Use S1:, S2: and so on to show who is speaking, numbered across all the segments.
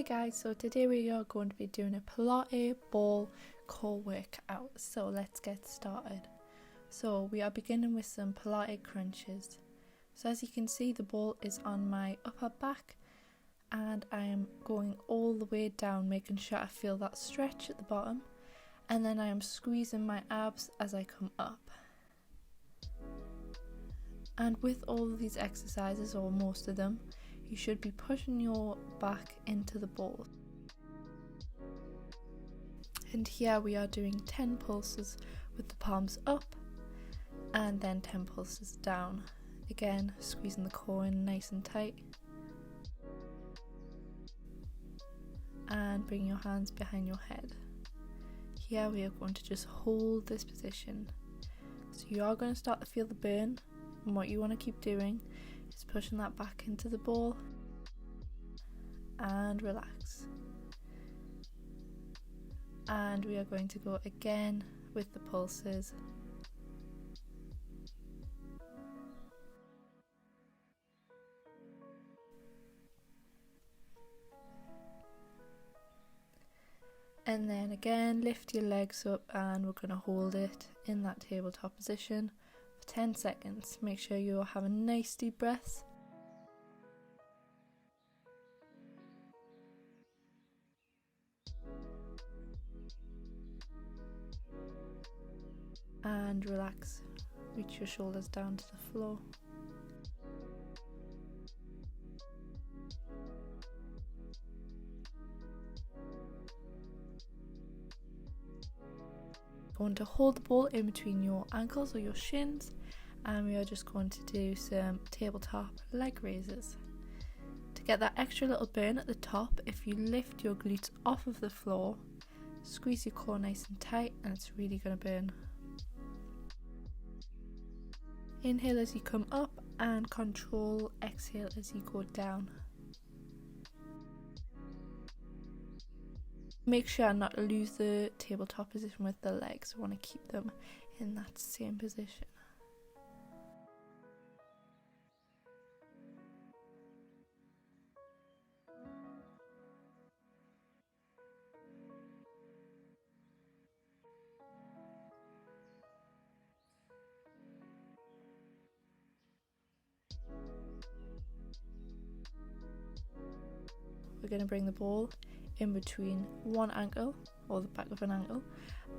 S1: Hi guys, so today we are going to be doing a Pilates ball core workout. So let's get started. So we are beginning with some Pilates crunches. So as you can see, the ball is on my upper back and I am going all the way down, making sure I feel that stretch at the bottom, and then I am squeezing my abs as I come up. And with all of these exercises, or most of them, you should be pushing your back into the ball. And here we are doing 10 pulses with the palms up and then 10 pulses down. Again, squeezing the core in nice and tight. And bring your hands behind your head. Here we are going to just hold this position. So you are going to start to feel the burn, and what you want to keep doing is pushing that back into the ball and relax. And we are going to go again with the pulses. And then again, lift your legs up and we're going to hold it in that tabletop position for 10 seconds. Make sure you're having nice deep breaths. And relax. Reach your shoulders down to the floor. Going to hold the ball in between your ankles or your shins, and we are just going to do some tabletop leg raises. To get that extra little burn at the top, if you lift your glutes off of the floor, squeeze your core nice and tight, and it's really going to burn. Inhale as you come up and control exhale as you go down. Make sure not to lose the tabletop position with the legs. We want to keep them in that same position. We're going to bring the ball in between one ankle, or the back of an ankle,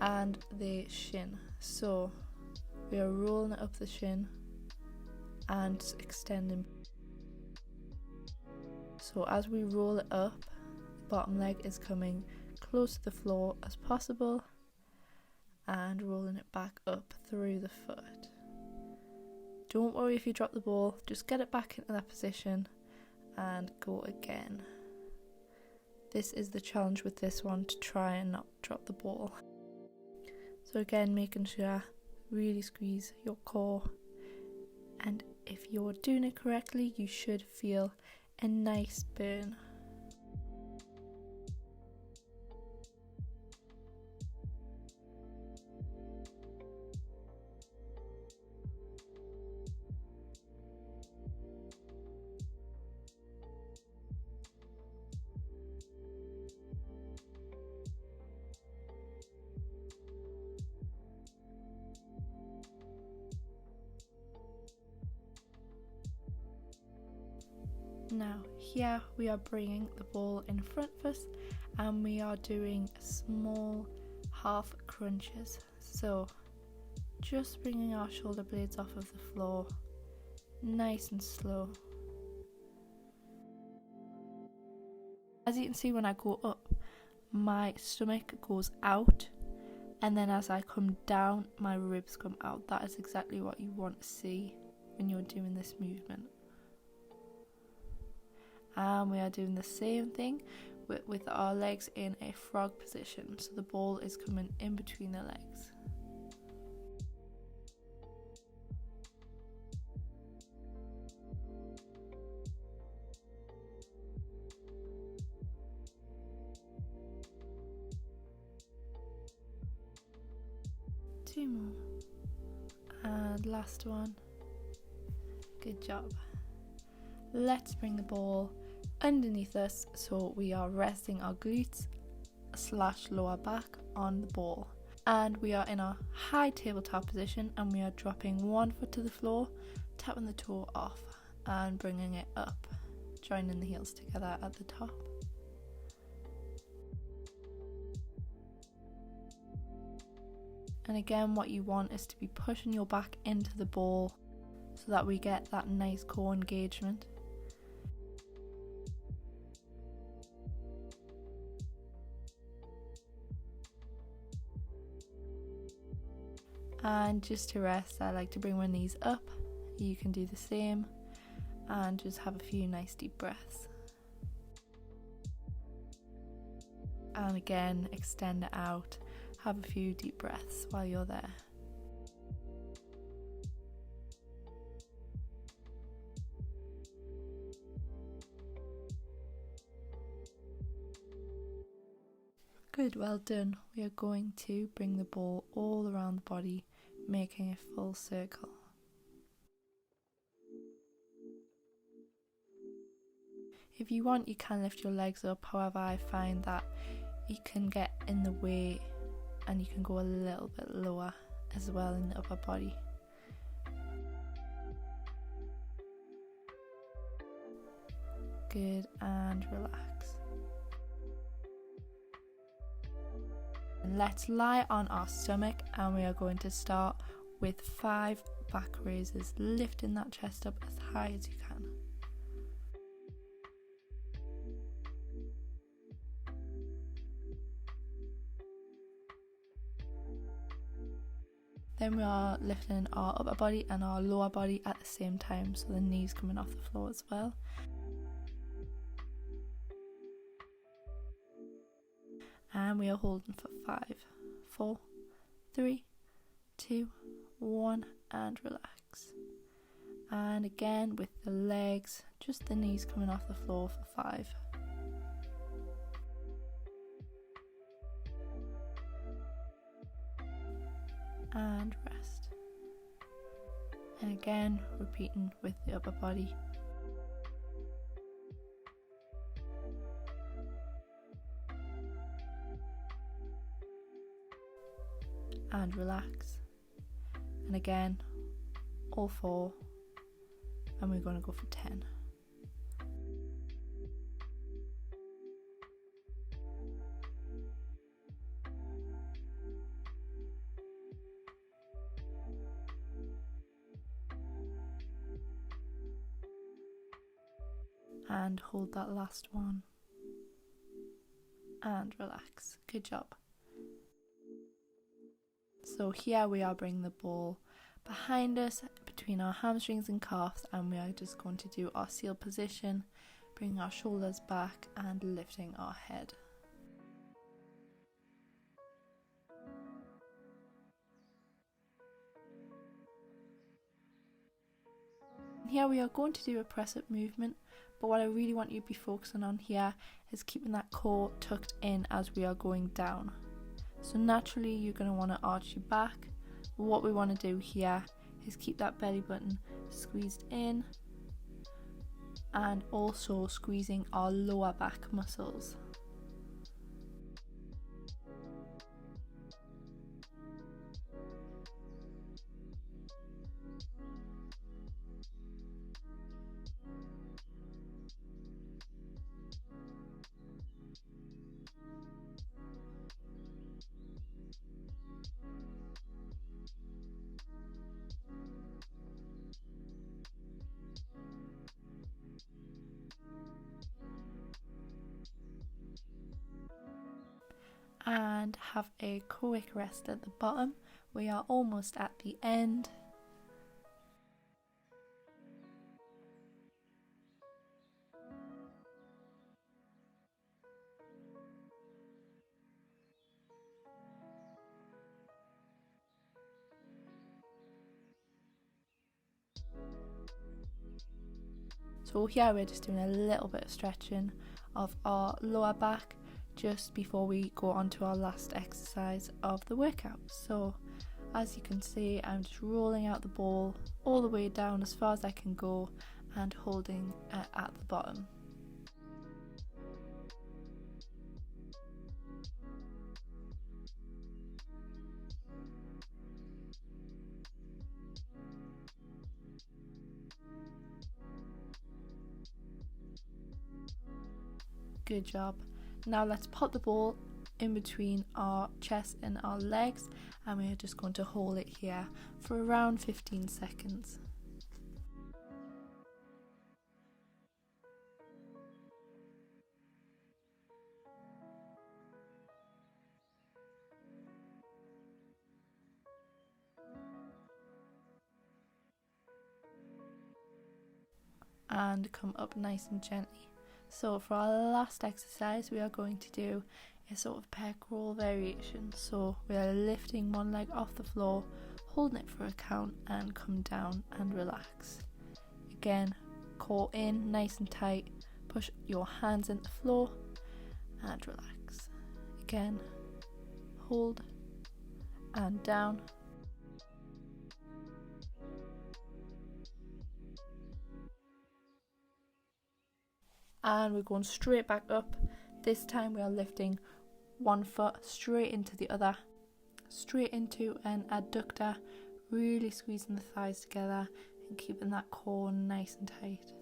S1: and the shin. So we are rolling it up the shin and extending. So as we roll it up, the bottom leg is coming close to the floor as possible and rolling it back up through the foot. Don't worry if you drop the ball, just get it back into that position and go again. This is the challenge with this one, to try and not drop the ball. So again, making sure really squeeze your core, and if you're doing it correctly, you should feel a nice burn. Now here we are bringing the ball in front of us and we are doing small half crunches. So just bringing our shoulder blades off of the floor, nice and slow. As you can see, when I go up, my stomach goes out, and then as I come down, my ribs come out. That is exactly what you want to see when you're doing this movement. And we are doing the same thing with our legs in a frog position, so the ball is coming in between the legs. Two more, and last one. Good job. Let's bring the ball underneath us, so we are resting our glutes / lower back on the ball. And we are in our high tabletop position, and we are dropping one foot to the floor, tapping the toe off and bringing it up, joining the heels together at the top. And again, what you want is to be pushing your back into the ball so that we get that nice core engagement. And just to rest, I like to bring my knees up. You can do the same and just have a few nice deep breaths. And again, extend it out. Have a few deep breaths while you're there. Good, well done. We are going to bring the ball all around the body, making a full circle. If you want, you can lift your legs up. However, I find that you can get in the way and you can go a little bit lower as well in the upper body. Good, and relax. And let's lie on our stomach, and we are going to start with 5 back raises, lifting that chest up as high as you can. Then we are lifting our upper body and our lower body at the same time, so the knees coming off the floor as well. And we are holding for 5, 4, 3, 2, 1, and relax. And again with the legs, just the knees coming off the floor for 5. And rest. And again, repeating with the upper body. And relax. And again, all 4. And we're going to go for 10. And hold that last one. And relax. Good job. So here we are bringing the ball behind us between our hamstrings and calves, and we are just going to do our seal position, bringing our shoulders back and lifting our head. Here we are going to do a press up movement, but what I really want you to be focusing on here is keeping that core tucked in as we are going down. So naturally you're going to want to arch your back. What we want to do here is keep that belly button squeezed in and also squeezing our lower back muscles. And have a quick rest at the bottom. We are almost at the end. So here we're just doing a little bit of stretching of our lower back just before we go on to our last exercise of the workout. So as you can see, I'm just rolling out the ball all the way down as far as I can go and holding at the bottom. Good job. Now let's pop the ball in between our chest and our legs, and we are just going to hold it here for around 15 seconds. And come up nice and gently. So for our last exercise, we are going to do a sort of pec roll variation. So we are lifting one leg off the floor, holding it for a count, and come down and relax. Again, core in nice and tight, push your hands into the floor and relax. Again, hold and down. And we're going straight back up. This time we are lifting one foot straight into the other, straight into an adductor, really squeezing the thighs together and keeping that core nice and tight.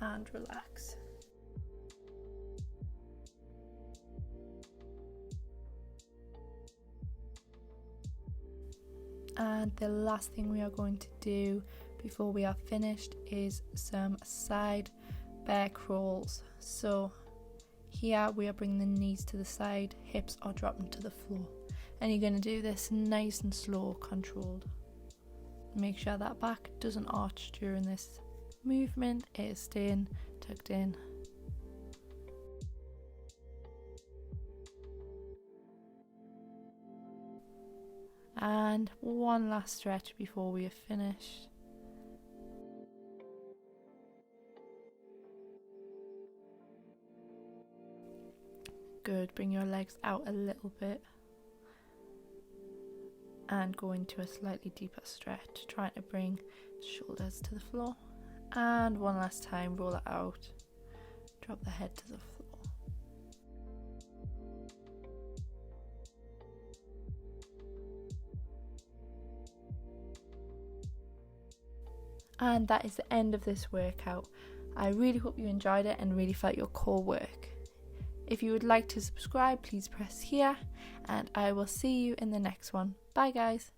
S1: And relax. And the last thing we are going to do before we are finished is some side bear crawls. So here we are bringing the knees to the side, hips are dropping to the floor, and you're going to do this nice and slow, controlled. Make sure that back doesn't arch during this movement, it is staying tucked in. And one last stretch before we are finished. Good, bring your legs out a little bit and go into a slightly deeper stretch, trying to bring shoulders to the floor. And one last time, roll it out, drop the head to the floor. And that is the end of this workout. I really hope you enjoyed it and really felt your core work. If you would like to subscribe, please press here, and I will see you in the next one. Bye guys.